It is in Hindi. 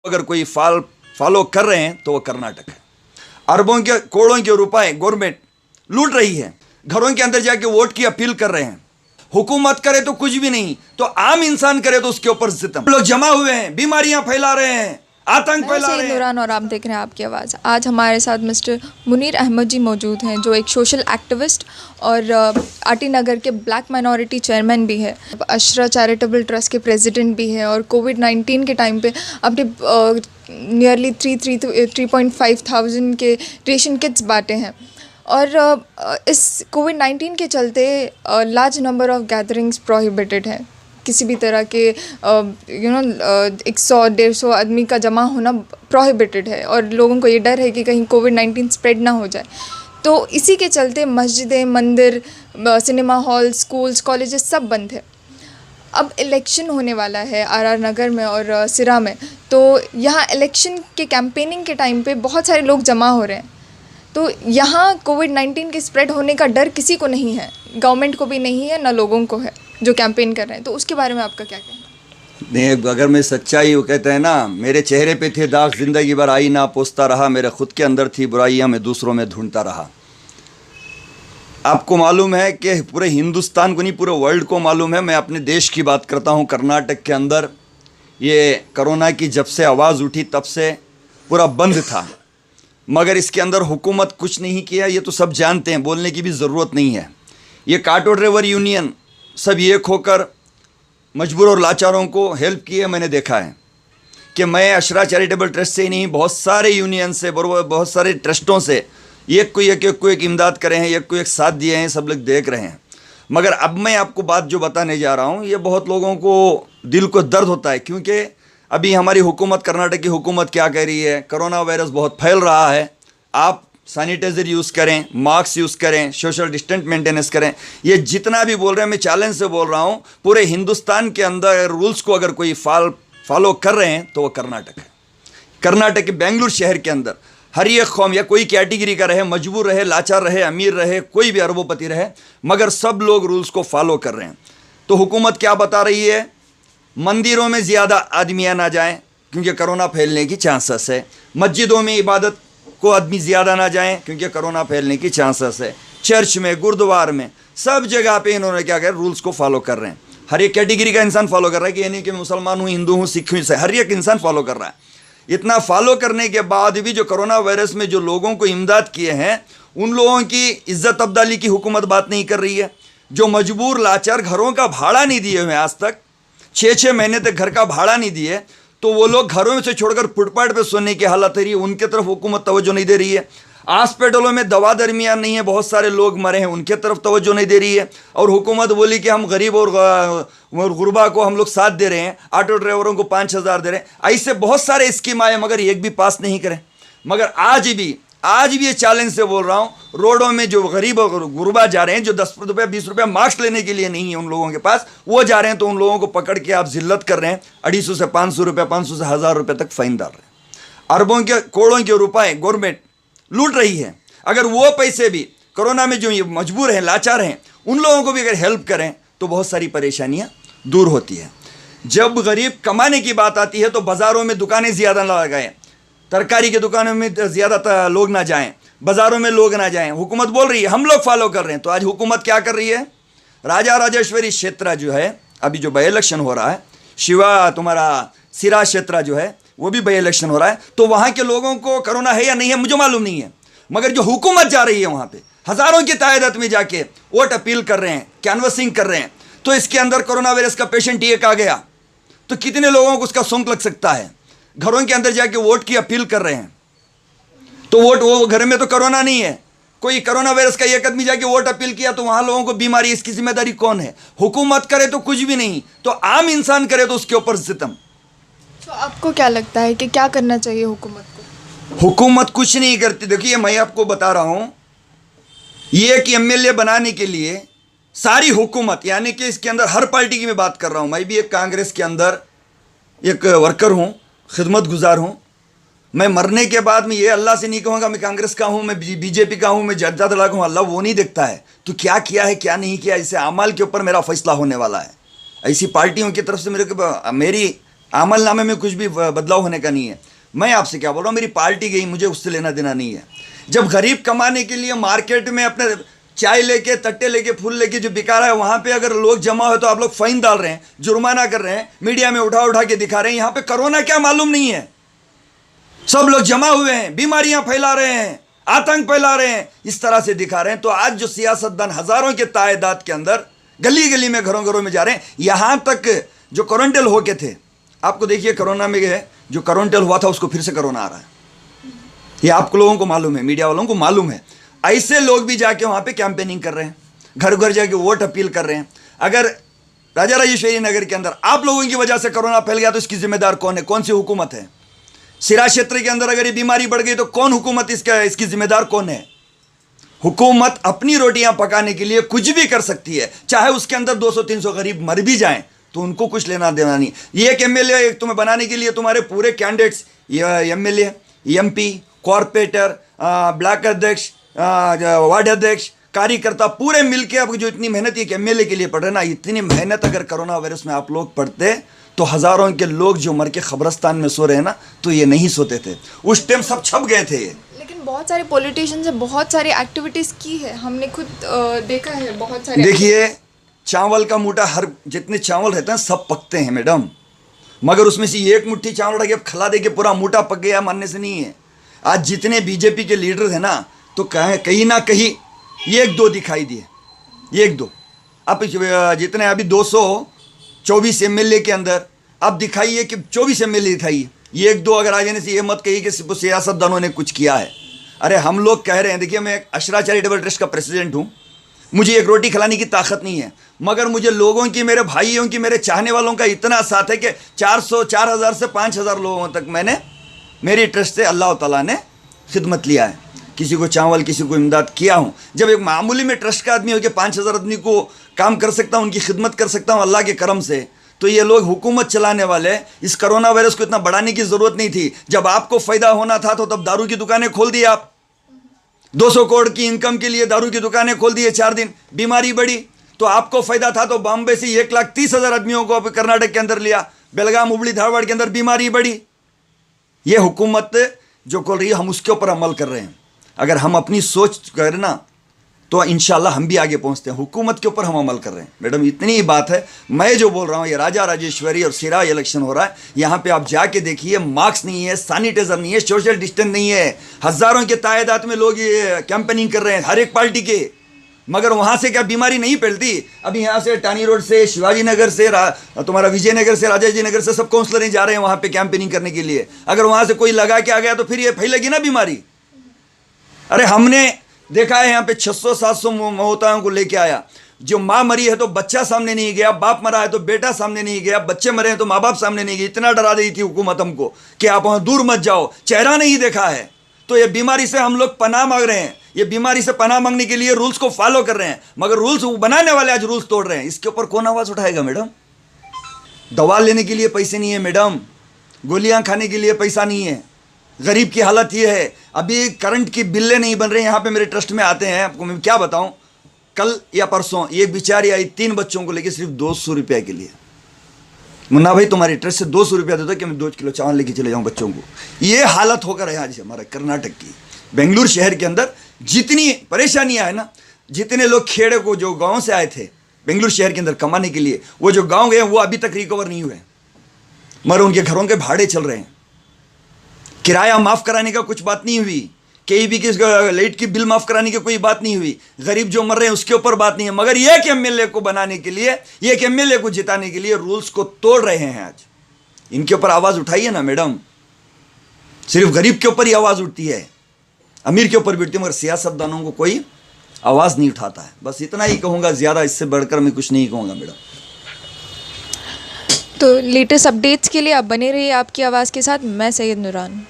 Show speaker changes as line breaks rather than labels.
अगर कोई फॉलो कर रहे हैं तो वो कर्नाटक है। अरबों के करोड़ों के रुपए गवर्नमेंट लूट रही है, घरों के अंदर जाके वोट की अपील कर रहे हैं। हुकूमत करे तो कुछ भी नहीं, तो आम इंसान करे तो उसके ऊपर सितम। लोग जमा हुए हैं, बीमारियां फैला रहे हैं, आतंक फैला रहे हैं।
नूरान और आप देख रहे हैं आपकी आवाज़। आज हमारे साथ मिस्टर मुनीर अहमद जी मौजूद हैं, जो एक सोशल एक्टिविस्ट और आटी नगर के ब्लैक माइनॉरिटी चेयरमैन भी है, अशरा चैरिटेबल ट्रस्ट के प्रेसिडेंट भी है, और कोविड-19 के टाइम पे अपने नियरली 3.5 थाउजेंड के रेशन किट्स बांटे हैं। और इस कोविड-19 के चलते large number of gatherings prohibited हैं। किसी भी तरह के 100-150 आदमी का जमा होना प्रोहिबिटेड है, और लोगों को ये डर है कि कहीं कोविड-19 स्प्रेड ना हो जाए। तो इसी के चलते मस्जिदें, मंदिर, सिनेमा हॉल, स्कूल्स, कॉलेजेस सब बंद है। अब इलेक्शन होने वाला है आरआर नगर में और सिरा में, तो यहाँ इलेक्शन के कैंपेनिंग के टाइम पे बहुत सारे लोग जमा हो रहे हैं। तो यहाँ कोविड-19 के स्प्रेड होने का डर किसी को नहीं है, गवर्नमेंट को भी नहीं है, ना लोगों को है जो कैंपेन कर रहे हैं। तो उसके बारे में आपका क्या कहना है?
नहीं, अगर मैं सच्चाई, वो कहते हैं ना, मेरे चेहरे पे थे दाग, जिंदगी भर आई ना पोसता रहा, मेरे खुद के अंदर थी बुराइयां, मैं दूसरों में ढूंढता रहा। आपको मालूम है कि पूरे हिंदुस्तान को नहीं, पूरे वर्ल्ड को मालूम है, मैं अपने देश की बात करता हूँ, कर्नाटक के अंदर ये कोरोना की जब से आवाज़ उठी तब से पूरा बंद था, मगर इसके अंदर हुकूमत कुछ नहीं किया, ये तो सब जानते हैं, बोलने की भी ज़रूरत नहीं है। ये ऑटो ड्राइवर यूनियन सब एक होकर मजबूर और लाचारों को हेल्प किए, मैंने देखा है कि मैं अशरा चैरिटेबल ट्रस्ट से ही नहीं, बहुत सारे यूनियन से, बहुत सारे ट्रस्टों से एक को एक इमदाद करे हैं, एक को एक साथ दिए हैं, सब लोग देख रहे हैं। मगर अब मैं आपको बात जो बताने जा रहा हूँ, ये बहुत लोगों को दिल को दर्द होता है, क्योंकि अभी हमारी हुकूमत, कर्नाटक की हुकूमत क्या कह रही है, कोरोना वायरस बहुत फैल रहा है, आप सैनिटाइज़र यूज़ करें, मास्क यूज़ करें, सोशल डिस्टेंस मेंटेनेंस करें। ये जितना भी बोल रहे हैं, मैं चैलेंज से बोल रहा हूँ, पूरे हिंदुस्तान के अंदर रूल्स को अगर कोई फॉलो कर रहे हैं तो वो कर्नाटक है। कर्नाटक के बेंगलुरु शहर के अंदर हर एक कौम या कोई कैटेगरी का रहे, मजबूर रहे, लाचार रहे, अमीर रहे, कोई भी अरबोपति रहे, मगर सब लोग रूल्स को फॉलो कर रहे हैं। तो हुकूमत क्या बता रही है, मंदिरों में ज़्यादा आदमियाँ ना जाएं क्योंकि कोरोना फैलने की चांसेस है, मस्जिदों में इबादत को आदमी ज़्यादा ना जाएं क्योंकि कोरोना फैलने की चांसेस है, चर्च में, गुरुद्वार में, सब जगह पे इन्होंने क्या किया, रूल्स को फॉलो कर रहे हैं। हर एक कैटेगरी का इंसान फॉलो कर रहा है, कि यानी कि मुसलमान हूँ, हिंदू हूँ, सिख हूँ, हर एक इंसान फॉलो कर रहा है। इतना फॉलो करने के बाद भी जो कोरोना वायरस में जो लोगों को इमदाद किए हैं, उन लोगों की इज्जत अफदाली की हुकूमत बात नहीं कर रही है। जो मजबूर लाचार घरों का भाड़ा नहीं दिए हुए, आज तक 6-6 महीने तक घर का भाड़ा नहीं दिए, तो वो लोग घरों में से छोड़कर फुटपाथ पे सोने की हालत है रही है, उनके तरफ हुकूमत तवज्जो नहीं दे रही है। हॉस्पिटलों में दवा दरमियान नहीं है, बहुत सारे लोग मरे हैं, उनके तरफ तवज्जो नहीं दे रही है। और हुकूमत बोली कि हम गरीब और गुरबा को हम लोग साथ दे रहे हैं, ऑटो ड्राइवरों को 5,000 दे रहे हैं, ऐसे बहुत सारे स्कीम आए, मगर एक भी पास नहीं करें। मगर आज भी ये चैलेंज से बोल रहा हूँ, रोडों में जो गरीब और गुरबा जा रहे हैं, जो 10 रुपये 20 रुपये मास्क लेने के लिए नहीं है उन लोगों के पास, वो जा रहे हैं, तो उन लोगों को पकड़ के आप जिल्लत कर रहे हैं, 250 से 500 रुपये, 500 से 1000 रुपये तक फाइन डाल रहे हैं। अरबों के करोड़ों के रुपए गवर्नमेंट लूट रही है। अगर वो पैसे भी कोरोना में जो ये मजबूर हैं, लाचार हैं, उन लोगों को भी अगर हेल्प करें तो बहुत सारी परेशानियां दूर होती है। जब गरीब कमाने की बात आती है तो बाज़ारों में दुकानें ज़्यादा ना लगाएं, तरकारी की दुकानों में ज़्यादा लोग ना जाएं, बाज़ारों में लोग ना जाएं। हुकूमत बोल रही है, हम लोग फॉलो कर रहे हैं। तो आज हुकूमत क्या कर रही है, राजा राजेश्वरी क्षेत्र जो है, अभी जो बाई इलेक्शन हो रहा है, सिरा क्षेत्र जो है, वो भी बाई इलेक्शन हो रहा है, तो वहाँ के लोगों को कोरोना है या नहीं है मुझे मालूम नहीं है, मगर जो हुकूमत जा रही है वहाँ पे हज़ारों की तादाद में जाके वोट अपील कर रहे हैं, कैनवसिंग कर रहे हैं, तो इसके अंदर कोरोना वायरस का पेशेंट एक आ गया तो कितने लोगों को उसका सूंक लग सकता है। घरों के अंदर जाके वोट की अपील कर रहे हैं, तो वो घर में तो कोरोना नहीं है, कोई कोरोना वायरस का एक आदमी जाके वोट अपील किया तो वहाँ लोगों को बीमारी, इसकी जिम्मेदारी कौन है? हुकूमत करे तो कुछ भी नहीं, तो आम इंसान करे तो उसके ऊपर सितम।
तो आपको क्या लगता है कि क्या करना चाहिए हुकूमत को?
हुकूमत कुछ नहीं करती। देखिए, मैं आपको बता रहा हूँ, ये एक एमएलए बनाने के लिए सारी हुकूमत, यानी कि इसके अंदर हर पार्टी की मैं बात कर रहा हूँ, मैं भी एक कांग्रेस के अंदर एक वर्कर हूँ, खिदमत गुजार हूँ। मैं मरने के बाद में ये अल्लाह से नहीं कहूँगा मैं कांग्रेस का हूँ, मैं बीजेपी का हूँ, मैं जनता दल का हूँ, अल्लाह वो नहीं देखता है तो क्या किया है क्या नहीं किया, इसे अमाल के ऊपर मेरा फैसला होने वाला है। ऐसी पार्टियों की तरफ से मेरी अमलनामे में कुछ भी बदलाव होने का नहीं है। मैं आपसे क्या बोल रहा हूँ, मेरी पार्टी गई, मुझे उससे लेना देना नहीं है। जब गरीब कमाने के लिए मार्केट में अपने चाय लेके, तट्टे लेके, फूल लेके जो बिका रहा है, वहाँ पे अगर लोग जमा हो तो आप लोग फाइन डाल रहे हैं, जुर्माना कर रहे हैं, मीडिया में उठा उठा के दिखा रहे हैं। यहाँ पे कोरोना क्या मालूम नहीं है, सब लोग जमा हुए हैं, बीमारियां फैला रहे हैं, आतंक फैला रहे हैं, इस तरह से दिखा रहे हैं। तो आज जो सियासतदान हजारों के तादाद के अंदर गली गली में, घरों घरों में जा रहे हैं, यहां तक जो क्वारंटाइन होके थे, आपको देखिए कोरोना में जो क्वारंटाइन हुआ था उसको फिर से कोरोना आ रहा है। ये आप लोगों को मालूम है, मीडिया वालों को मालूम है। ऐसे लोग भी जाके वहां पे कैंपेनिंग कर रहे हैं, घर घर जाके वोट अपील कर रहे हैं। अगर राजा राजेश्वरी नगर के अंदर आप लोगों की वजह से कोरोना फैल गया तो इसकी जिम्मेदार कौन है? कौन सी हुकूमत है? सिरा क्षेत्र के अंदर अगर ये बीमारी बढ़ गई तो कौन हुकूमत इसकी जिम्मेदार कौन है? हुकूमत अपनी रोटियां पकाने के लिए कुछ भी कर सकती है, चाहे उसके अंदर 200-300 गरीब मर भी जाएं तो उनको कुछ लेना देना नहीं। ये एक एमएलए तुम्हें बनाने के लिए तुम्हारे पूरे candidates, MLA, MP, corporator, block अध्यक्ष, वार्ड अध्यक्ष, कार्यकर्ता पूरे मिलके अब जो इतनी मेहनत एक एमएलए के लिए पड़ रहे ना, इतनी मेहनत अगर कोरोना वायरस में आप लोग पढ़ते तो हजारों के लोग जो मर के खबरस्तान में सो रहे हैं ना, तो ये नहीं सोते थे। उस टाइम सब छप गए थे।
लेकिन बहुत सारे पॉलिटिशियंस ने बहुत सारी एक्टिविटीज़ की है, हमने खुद देखा है बहुत सारे।
देखिए, चावल का मूठा, हर जितने चावल रहते हैं सब पकते हैं मैडम, मगर उसमें से एक मुट्ठी चावल उठा के खिला दे के पूरा मूठा पक गया मानने से नहीं है। आज जितने बीजेपी के लीडर हैं ना, तो कहीं ना कहीं एक दो दिखाई दिए, एक दो। अब जितने अभी 224 एमएलए के अंदर अब दिखाइए कि 24 एमएलए दिखाइए, ये एक दो अगर आ जाने से ये मत कहिए कि सियासतदानों ने कुछ किया है। अरे हम लोग कह रहे हैं, देखिए मैं अशरा चैरिटेबल ट्रस्ट का प्रेसिडेंट हूँ, मुझे एक रोटी खिलाने की ताकत नहीं है, मगर मुझे लोगों की, मेरे भाइयों की, मेरे चाहने वालों का इतना साथ है कि 4,000 से 5,000 लोगों तक मैंने मेरी ट्रस्ट से अल्लाह ताला ने खिदमत लिया है। किसी को चावल, किसी को इमदाद किया हूँ। जब एक मामूली में ट्रस्ट का आदमी हो के 5,000 आदमी को काम कर सकता हूँ, उनकी खिदमत कर सकता हूँ अल्लाह के करम से, तो ये लोग हुकूमत चलाने वाले इस कोरोना वायरस को इतना बढ़ाने की ज़रूरत नहीं थी। जब आपको फ़ायदा होना था तो तब दारू की दुकानें खोल दी आप, 200 करोड़ की इनकम के लिए दारू की दुकानें खोल दी। 4 दिन बीमारी बढ़ी तो आपको फ़ायदा था, तो बॉम्बे से 1,30,000 आदमियों को कर्नाटक के अंदर लिया, बेलगाम, हुबली, धारवाड़ के अंदर बीमारी बढ़ी। ये हुकूमत जो खोल रही है, हम उसके ऊपर अमल कर रहे हैं। अगर हम अपनी सोच करें ना तो इंशाल्लाह हम भी आगे पहुंचते हैं। हुकूमत के ऊपर हम अमल कर रहे हैं मैडम, इतनी ही बात है। मैं जो बोल रहा हूँ, ये राजा राजेश्वरी और सिरा इलेक्शन हो रहा है, यहाँ पे आप जाके देखिए, मास्क नहीं है, सैनिटाइजर नहीं है, सोशल डिस्टेंस नहीं है, हज़ारों के तादाद में लोग ये कैंपेनिंग कर रहे हैं हर एक पार्टी के, मगर वहाँ से क्या बीमारी नहीं फैलती? अभी यहाँ से टानी रोड से, शिवाजी नगर से, तुम्हारा विजयनगर से, राजाजी नगर से सब काउंसलर जा रहे हैं वहाँ पे कैंपेनिंग करने के लिए। अगर वहाँ से कोई लगा के आ गया तो फिर ये फैलेगी ना बीमारी। अरे हमने देखा है यहाँ पे 600-700 मौताओं को लेके आया। जो माँ मरी है तो बच्चा सामने नहीं गया, बाप मरा है तो बेटा सामने नहीं गया, बच्चे मरे हैं तो माँ बाप सामने नहीं गए। इतना डरा दी थी हुकूमत हमको कि आप वहाँ दूर मत जाओ, चेहरा नहीं देखा है। तो ये बीमारी से हम लोग पनाह मांग रहे हैं, ये बीमारी से पनाह मांगने के लिए रूल्स को फॉलो कर रहे हैं, मगर रूल्स बनाने वाले आज रूल्स तोड़ रहे हैं। इसके ऊपर कौन आवाज़ उठाएगा मैडम? दवा लेने के लिए पैसे नहीं है मैडम, गोलियाँ खाने के लिए पैसा नहीं है। गरीब की हालत ये है, अभी करंट की बिल्लें नहीं बन रही। यहाँ पे मेरे ट्रस्ट में आते हैं, आपको मैं क्या बताऊँ, कल या परसों एक बेचारी आई 3 बच्चों को लेके सिर्फ 200 रुपये के लिए। मुन्ना भाई तुम्हारी ट्रस्ट से 200 रुपया दे दो कि मैं 2 किलो चावल लेके चले जाऊँ बच्चों को। ये हालत होकर है आज हमारा कर्नाटक की। बेंगलुरु शहर के अंदर जितनी परेशानियाँ है ना, जितने लोग खेड़े को जो गाँव से आए थे बेंगलुरु शहर के अंदर कमाने के लिए, वो जो गाँव गए वो अभी तक रिकवर नहीं हुए, मगर उनके घरों के भाड़े चल रहे हैं। किराया माफ़ कराने का कुछ बात नहीं हुई, केईबी की लाइट की बिल माफ़ कराने की कोई बात नहीं हुई, गरीब जो मर रहे हैं उसके ऊपर बात नहीं है। मगर एक एमएलए को बनाने के लिए, एक एमएलए को जिताने के लिए रूल्स को तोड़ रहे हैं। आज इनके ऊपर आवाज़ उठाइए ना मैडम। सिर्फ गरीब के ऊपर ही आवाज़ उठती है, अमीर के ऊपर भी उठती है, मगर सियासतदानों को कोई आवाज़ नहीं उठाता है। बस इतना ही कहूँगा, ज़्यादा इससे बढ़कर मैं कुछ नहीं कहूँगा मैडम।
तो लेटेस्ट अपडेट्स के लिए आप बने रहिए आपकी आवाज़ के साथ। मैं सैयद नूरान।